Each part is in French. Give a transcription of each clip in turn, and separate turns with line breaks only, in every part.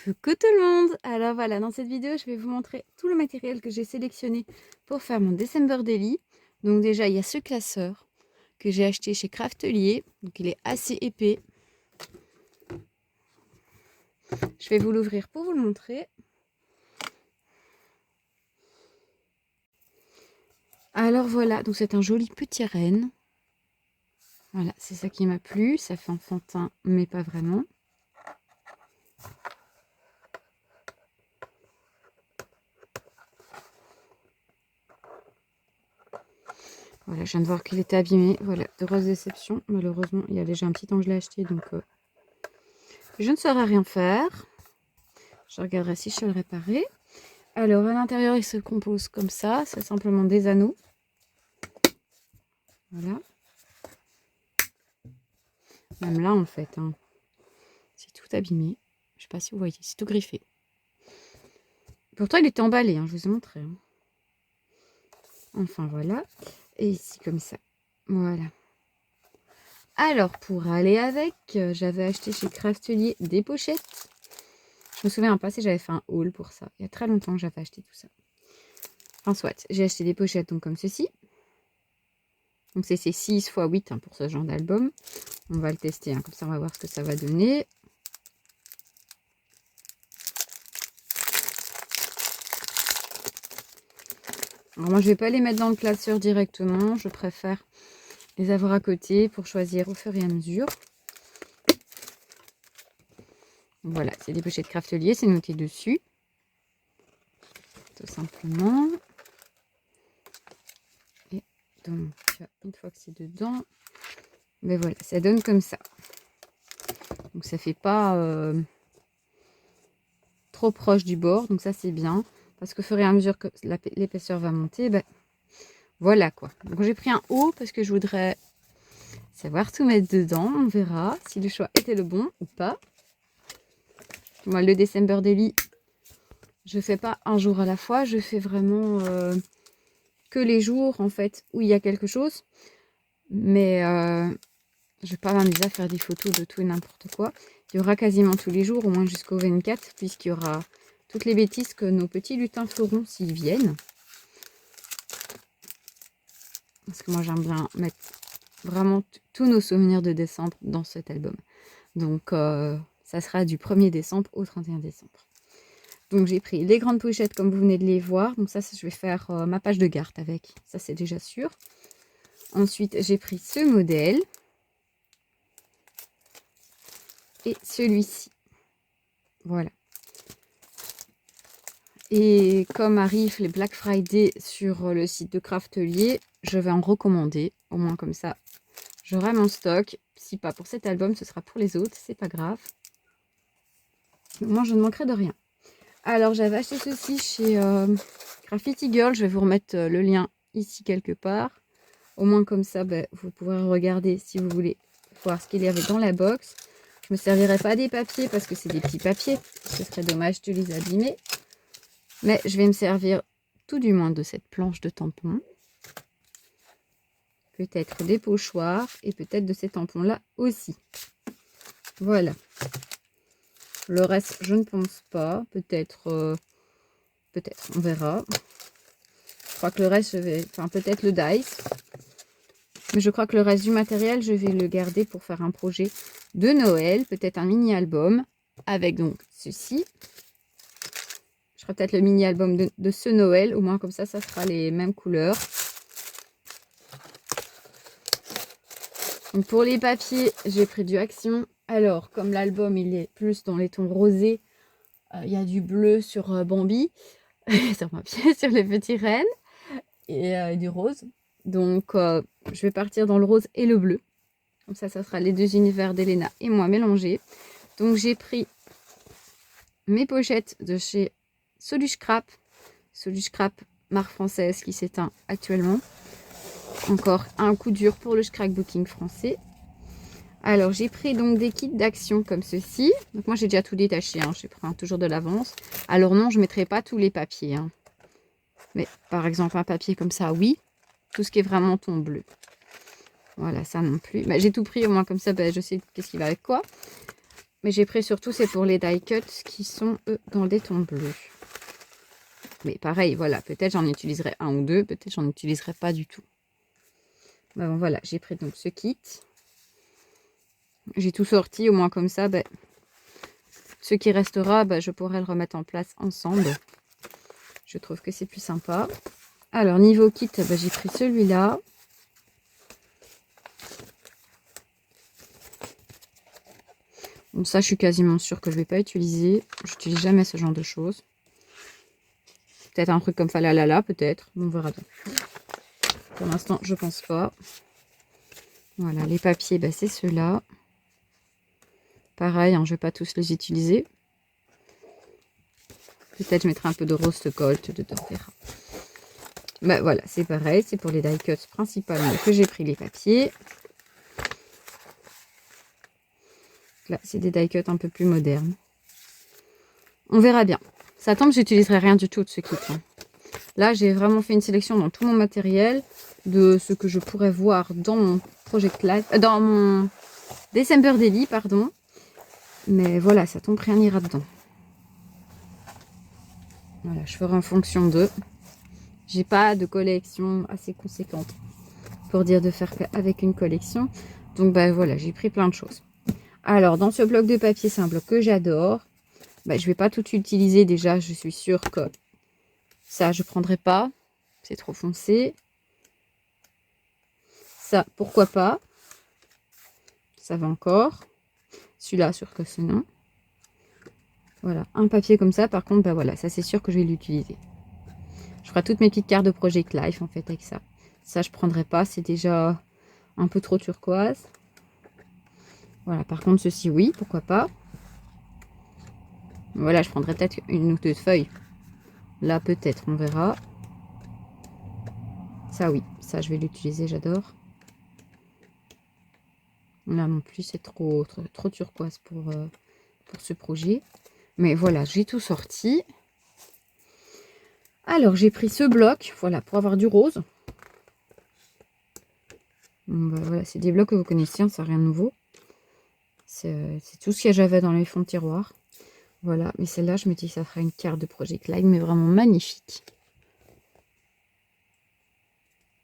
Coucou tout le monde! Alors voilà, dans cette vidéo, je vais vous montrer tout le matériel que j'ai sélectionné pour faire mon December Daily. Donc déjà, il y a ce classeur que j'ai acheté chez Craftelier. Donc il est assez épais. Je vais vous l'ouvrir pour vous le montrer. Alors voilà, donc c'est un joli petit renne. Voilà, c'est ça qui m'a plu. Ça fait enfantin, mais pas vraiment. Voilà, je viens de voir qu'il était abîmé. Voilà, de grosses déceptions. Malheureusement, il y a déjà un petit temps que je l'ai acheté, donc je ne saurais rien faire. Je regarderai si je sais le réparer. Alors, à l'intérieur, il se compose comme ça. C'est simplement des anneaux. Voilà. Même là, en fait, hein, c'est tout abîmé. Je ne sais pas si vous voyez, c'est tout griffé. Pourtant, il était emballé, hein, je vous ai montré. Hein. Enfin, voilà. Et ici, comme ça. Voilà. Alors, pour aller avec, j'avais acheté chez Craftelier des pochettes. Je me souviens pas si j'avais fait un haul pour ça. Il y a très longtemps que j'avais acheté tout ça. Enfin, soit, j'ai acheté des pochettes donc comme ceci. Donc, c'est 6 x 8 hein, pour ce genre d'album. On va le tester, hein, comme ça on va voir ce que ça va donner. Alors moi je vais pas les mettre dans le classeur directement, je préfère les avoir à côté pour choisir au fur et à mesure. Voilà, c'est des pochettes Craftelier, c'est noté dessus. Tout simplement. Et donc, une fois que c'est dedans, ben voilà, ça donne comme ça. Donc ça fait pas trop proche du bord, donc ça c'est bien. Parce qu'au fur et à mesure que l'épaisseur va monter, ben voilà quoi. Donc j'ai pris un haut parce que je voudrais savoir tout mettre dedans. On verra si le choix était le bon ou pas. Moi, le December Daily, je fais pas un jour à la fois. Je fais vraiment que les jours en fait où il y a quelque chose. Mais je vais pas m'amuser à faire des photos de tout et n'importe quoi. Il y aura quasiment tous les jours, au moins jusqu'au 24, puisqu'il y aura toutes les bêtises que nos petits lutins feront s'ils viennent. Parce que moi, j'aime bien mettre vraiment tous nos souvenirs de décembre dans cet album. Donc, ça sera du 1er décembre au 31 décembre. Donc, j'ai pris les grandes pochettes comme vous venez de les voir. Donc, ça je vais faire ma page de garde avec. Ça, c'est déjà sûr. Ensuite, j'ai pris ce modèle. Et celui-ci. Voilà. Et comme arrivent les Black Friday sur le site de Craftelier, je vais en recommander. Au moins comme ça, j'aurai mon stock. Si pas pour cet album, ce sera pour les autres. C'est pas grave. Moi, je ne manquerai de rien. Alors, j'avais acheté ceci chez Graffiti Girl. Je vais vous remettre le lien ici quelque part. Au moins comme ça, ben, vous pourrez regarder si vous voulez voir ce qu'il y avait dans la box. Je ne me servirai pas des papiers parce que c'est des petits papiers. Ce serait dommage de les abîmer. Mais je vais me servir tout du moins de cette planche de tampons. Peut-être des pochoirs et peut-être de ces tampons-là aussi. Voilà. Le reste, je ne pense pas. Peut-être, on verra. Je crois que le reste, je vais... Enfin, peut-être le dice. Mais je crois que le reste du matériel, je vais le garder pour faire un projet de Noël. Peut-être un mini-album avec donc ceci. Je ferai peut-être le mini-album de ce Noël. Au moins, comme ça sera les mêmes couleurs. Donc pour les papiers, j'ai pris du Action. Alors, comme l'album, il est plus dans les tons rosés, il y a du bleu sur Bambi, sur ma pièce, sur les petits rennes, et du rose. Donc, je vais partir dans le rose et le bleu. Comme ça sera les deux univers d'Elena et moi mélangés. Donc, j'ai pris mes pochettes de chez Soluschrap. Soluschrap, marque française qui s'éteint actuellement. Encore un coup dur pour le scrapbooking français. Alors, j'ai pris donc des kits d'action comme ceci. Donc, moi, j'ai déjà tout détaché. Hein. J'ai pris toujours de l'avance. Alors, non, je ne mettrai pas tous les papiers. Hein. Mais, par exemple, un papier comme ça, oui. Tout ce qui est vraiment ton bleu. Voilà, ça non plus. Bah, j'ai tout pris, au moins, comme ça, bah, je sais qu'est-ce qui va avec quoi. Mais j'ai pris surtout, c'est pour les die cuts qui sont, eux, dans des tons bleus. Mais pareil, voilà, peut-être j'en utiliserai un ou deux, peut-être j'en utiliserai pas du tout. Bah bon, voilà, j'ai pris donc ce kit. J'ai tout sorti, au moins comme ça, bah, ce qui restera, bah, je pourrai le remettre en place ensemble. Je trouve que c'est plus sympa. Alors, niveau kit, bah, j'ai pris celui-là. Bon, ça, je suis quasiment sûre que je ne vais pas utiliser. J'utilise jamais ce genre de choses. Peut-être un truc comme Falalala, peut-être. On verra bien. Pour l'instant, je pense pas. Voilà, les papiers, bah, c'est ceux-là. Pareil, hein, je ne vais pas tous les utiliser. Peut-être je mettrai un peu de rose gold dedans, on verra. Bah, voilà, c'est pareil. C'est pour les die cuts principalement que j'ai pris les papiers. Là, c'est des die cuts un peu plus modernes. On verra bien. Ça tombe, j'utiliserai rien du tout de ce kit. Hein. Là, j'ai vraiment fait une sélection dans tout mon matériel de ce que je pourrais voir dans mon Project Life, dans mon December Daily, pardon. Mais voilà, ça tombe, rien n'ira dedans. Voilà, je ferai en fonction d'eux. J'ai pas de collection assez conséquente pour dire de faire avec une collection. Donc, bah voilà, j'ai pris plein de choses. Alors, dans ce bloc de papier, c'est un bloc que j'adore. Bah, je vais pas tout utiliser déjà, je suis sûre que ça, je prendrai pas. C'est trop foncé. Ça, pourquoi pas. Ça va encore. Celui-là, sûr que c'est non. Voilà, un papier comme ça, par contre, bah voilà, ça c'est sûr que je vais l'utiliser. Je ferai toutes mes petites cartes de Project Life en fait avec ça. Ça, je prendrai pas, c'est déjà un peu trop turquoise. Voilà, par contre, ceci, oui, pourquoi pas. Voilà, je prendrai peut-être une ou deux feuilles. Là, peut-être, on verra. Ça, oui, ça, je vais l'utiliser, j'adore. Là non plus, c'est trop turquoise pour ce projet. Mais voilà, j'ai tout sorti. Alors, j'ai pris ce bloc, voilà, pour avoir du rose. Bah, voilà, c'est des blocs que vous connaissez, hein, c'est rien de nouveau. C'est tout ce que j'avais dans les fonds de tiroir. Voilà, mais celle-là, je me dis que ça fera une carte de Project Live, mais vraiment magnifique.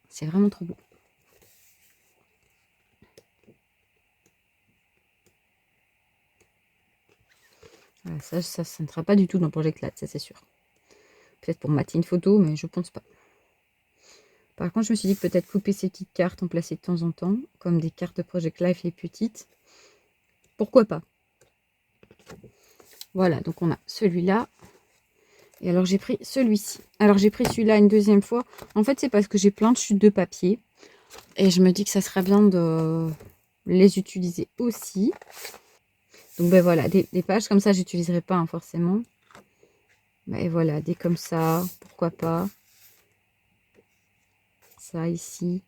C'est vraiment trop beau. Voilà, ça ne sera pas du tout dans Project Live, ça c'est sûr. Peut-être pour mater une photo, mais je pense pas. Par contre, je me suis dit que peut-être couper ces petites cartes, en placer de temps en temps, comme des cartes de Project Life les petites. Pourquoi pas? Voilà, donc on a celui-là. Et alors, j'ai pris celui-ci. Alors, j'ai pris celui-là une deuxième fois. En fait, c'est parce que j'ai plein de chutes de papier. Et je me dis que ça serait bien de les utiliser aussi. Donc, ben voilà, des pages comme ça, j'utiliserai pas hein, forcément. Mais voilà, des comme ça, pourquoi pas. Ça ici,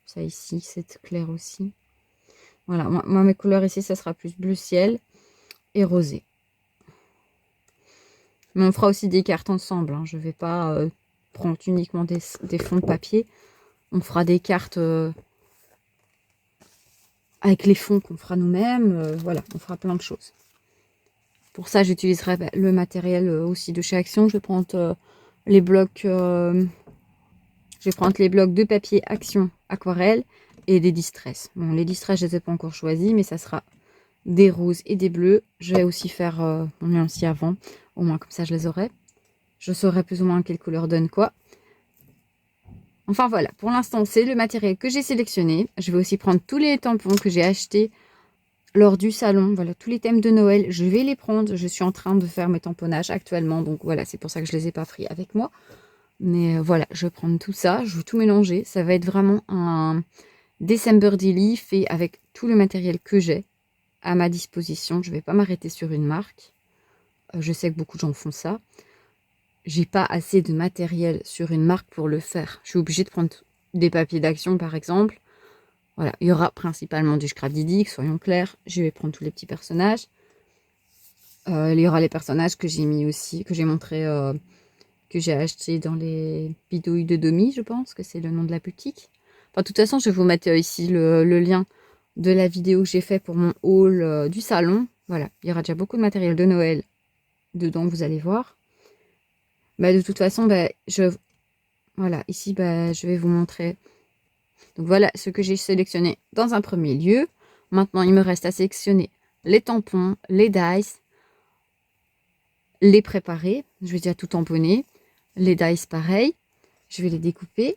c'est clair aussi. Voilà, moi, mes couleurs ici, ça sera plus bleu ciel et rosé. Mais on fera aussi des cartes ensemble. Hein. Je ne vais pas prendre uniquement des fonds de papier. On fera des cartes avec les fonds qu'on fera nous-mêmes. Voilà, on fera plein de choses. Pour ça, j'utiliserai le matériel aussi de chez Action. Je vais prendre les blocs... je vais prendre les blocs de papier Action aquarelle et des distress. Bon, les distress, je ne les ai pas encore choisis, mais ça sera des roses et des bleus. Je vais aussi faire mon nuancier avant. Au moins, comme ça, je les aurai. Je saurai plus ou moins quelle couleur donne quoi. Enfin, voilà. Pour l'instant, c'est le matériel que j'ai sélectionné. Je vais aussi prendre tous les tampons que j'ai achetés lors du salon. Voilà, tous les thèmes de Noël. Je vais les prendre. Je suis en train de faire mes tamponnages actuellement. Donc, voilà, c'est pour ça que je ne les ai pas pris avec moi. Mais voilà, je vais prendre tout ça. Je vais tout mélanger. Ça va être vraiment un December Daily fait avec tout le matériel que j'ai à ma disposition. Je ne vais pas m'arrêter sur une marque. Je sais que beaucoup de gens font ça. J'ai pas assez de matériel sur une marque pour le faire. Je suis obligée de prendre des papiers d'action, par exemple. Voilà, il y aura principalement du Scrap Didic, soyons clairs. Je vais prendre tous les petits personnages. Il y aura les personnages que j'ai mis aussi, que j'ai montré, que j'ai acheté dans les bidouilles de Domi, je pense que c'est le nom de la boutique. Enfin, de toute façon, je vais vous mettre ici le lien de la vidéo que j'ai fait pour mon haul du salon. Voilà, il y aura déjà beaucoup de matériel de Noël dedans, vous allez voir. Bah, de toute façon, bah, voilà, ici, bah, je vais vous montrer. Donc voilà ce que j'ai sélectionné dans un premier lieu. Maintenant, il me reste à sélectionner les tampons, les dice, les préparer. Je vais déjà tout tamponner. Les dice, pareil. Je vais les découper.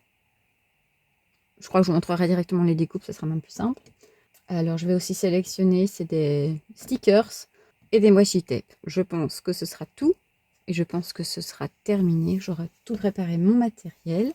Je crois que je vous montrerai directement les découpes, ce sera même plus simple. Alors, je vais aussi sélectionner, c'est des stickers et des washi tape. Je pense que ce sera tout. Et je pense que ce sera terminé. J'aurai tout préparé mon matériel.